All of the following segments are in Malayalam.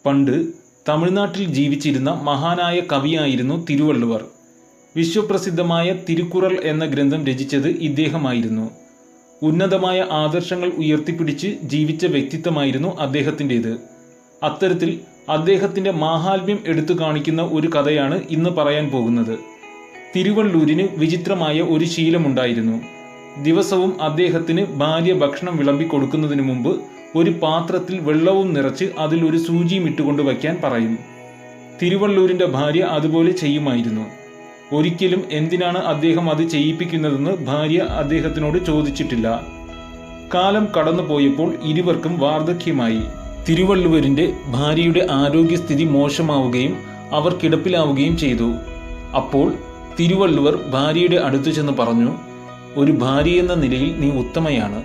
പണ്ട് തമിഴ്നാട്ടിൽ ജീവിച്ചിരുന്ന മഹാനായ കവിയായിരുന്നു തിരുവള്ളുവർ. വിശ്വപ്രസിദ്ധമായ തിരുക്കുറൾ എന്ന ഗ്രന്ഥം രചിച്ചത് ഇദ്ദേഹമായിരുന്നു. ഉന്നതമായ ആദർശങ്ങൾ ഉയർത്തിപ്പിടിച്ച് ജീവിച്ച വ്യക്തിത്വമായിരുന്നു അദ്ദേഹത്തിൻ്റേത്. അത്തരത്തിൽ അദ്ദേഹത്തിൻ്റെ മാഹാത്മ്യം എടുത്തു കാണിക്കുന്ന ഒരു കഥയാണ് ഇന്ന് പറയാൻ പോകുന്നത്. തിരുവള്ളൂരിന് വിചിത്രമായ ഒരു ശീലമുണ്ടായിരുന്നു. ദിവസവും അദ്ദേഹത്തിന് ഭാര്യ ഭക്ഷണം വിളമ്പി കൊടുക്കുന്നതിന് മുമ്പ് ഒരു പാത്രത്തിൽ വെള്ളവും നിറച്ച് അതിൽ ഒരു സൂചിയും ഇട്ടുകൊണ്ട് വയ്ക്കാൻ പറയും. തിരുവള്ളൂരിൻ്റെ ഭാര്യ അതുപോലെ ചെയ്യുമായിരുന്നു. ഒരിക്കലും എന്തിനാണ് അദ്ദേഹം അത് ചെയ്യിപ്പിക്കുന്നതെന്ന് ഭാര്യ അദ്ദേഹത്തിനോട് ചോദിച്ചിട്ടില്ല. കാലം കടന്നു പോയപ്പോൾ ഇരുവർക്കും വാർദ്ധക്യമായി. തിരുവള്ളുവരിൻ്റെ ഭാര്യയുടെ ആരോഗ്യസ്ഥിതി മോശമാവുകയും അവർ കിടപ്പിലാവുകയും ചെയ്തു. അപ്പോൾ തിരുവള്ളുവർ ഭാര്യയുടെ അടുത്തു ചെന്ന് പറഞ്ഞു, "ഒരു ഭാര്യയെന്ന നിലയിൽ നീ ഉത്തമയാണ്.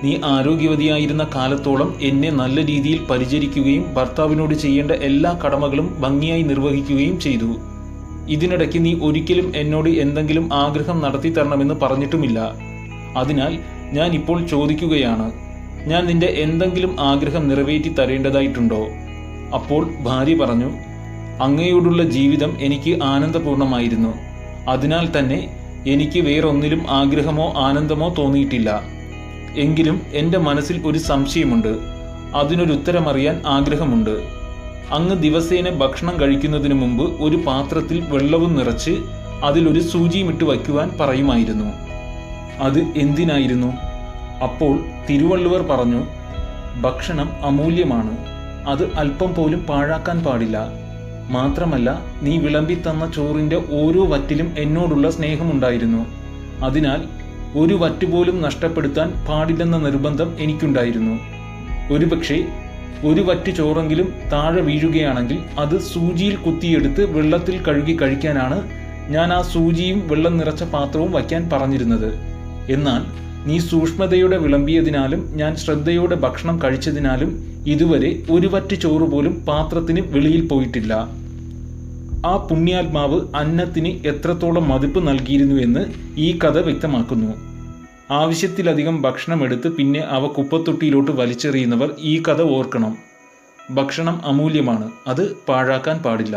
നീ ആരോഗ്യവതിയായിരുന്ന കാലത്തോളം എന്നെ നല്ല രീതിയിൽ പരിചരിക്കുകയും ഭർത്താവിനോട് ചെയ്യേണ്ട എല്ലാ കടമകളും ഭംഗിയായി നിർവഹിക്കുകയും ചെയ്തു. ഇതിനിടയ്ക്ക് നീ ഒരിക്കലും എന്നോട് എന്തെങ്കിലും ആഗ്രഹം നടത്തി തരണമെന്ന് പറഞ്ഞിട്ടുമില്ല. അതിനാൽ ഞാൻ ഇപ്പോൾ ചോദിക്കുകയാണ്, ഞാൻ നിന്റെ എന്തെങ്കിലും ആഗ്രഹം നിറവേറ്റി തരേണ്ടതായിട്ടുണ്ടോ?" അപ്പോൾ ഭാര്യ പറഞ്ഞു, "അങ്ങയോടുള്ള ജീവിതം എനിക്ക് ആനന്ദപൂർണമായിരുന്നു. അതിനാൽ തന്നെ എനിക്ക് വേറൊന്നിലും ആഗ്രഹമോ ആനന്ദമോ തോന്നിയിട്ടില്ല. എങ്കിലും എൻ്റെ മനസ്സിൽ ഒരു സംശയമുണ്ട്. അതിനൊരുത്തരമറിയാൻ ആഗ്രഹമുണ്ട്. അങ്ങ് ദിവസേന ഭക്ഷണം കഴിക്കുന്നതിന് മുമ്പ് ഒരു പാത്രത്തിൽ വെള്ളവും നിറച്ച് അതിലൊരു സൂചിയും ഇട്ട് വയ്ക്കുവാൻ പറയുമായിരുന്നു. അത് എന്തിനായിരുന്നു?" അപ്പോൾ തിരുവള്ളുവർ പറഞ്ഞു, "ഭക്ഷണം അമൂല്യമാണ്. അത് അല്പം പോലും പാഴാക്കാൻ പാടില്ല. മാത്രമല്ല, നീ വിളമ്പിത്തന്ന ചോറിൻ്റെ ഓരോ വറ്റിലും എന്നോടുള്ള സ്നേഹമുണ്ടായിരുന്നു. അതിനാൽ ഒരു വറ്റുപോലും നഷ്ടപ്പെടുത്താൻ പാടില്ലെന്ന നിർബന്ധം എനിക്കുണ്ടായിരുന്നു. ഒരുപക്ഷെ ഒരു വറ്റ് ചോറെങ്കിലും താഴെ വീഴുകയാണെങ്കിൽ അത് സൂചിയിൽ കുത്തിയെടുത്ത് വെള്ളത്തിൽ കഴുകി കഴിക്കാനാണ് ഞാൻ ആ സൂചിയും വെള്ളം നിറച്ച പാത്രവും വയ്ക്കാൻ പറഞ്ഞിരുന്നത്. എന്നാൽ നീ സൂക്ഷ്മതയോടെ വിളമ്പിയതിനാലും ഞാൻ ശ്രദ്ധയോടെ ഭക്ഷണം കഴിച്ചതിനാലും ഇതുവരെ ഒരു വറ്റ് ചോറ് പോലും പാത്രത്തിന് വെളിയിൽ പോയിട്ടില്ല." ആ പുണ്യാത്മാവ് അന്നത്തിന് എത്രത്തോളം മതിപ്പ് നൽകിയിരുന്നുവെന്ന് ഈ കഥ വ്യക്തമാക്കുന്നു. ആവശ്യത്തിലധികം ഭക്ഷണം എടുത്ത് പിന്നെ അവ കുപ്പത്തൊട്ടിയിലോട്ട് വലിച്ചെറിയുന്നവർ ഈ കഥ ഓർക്കണം. ഭക്ഷണം അമൂല്യമാണ്. അത് പാഴാക്കാൻ പാടില്ല.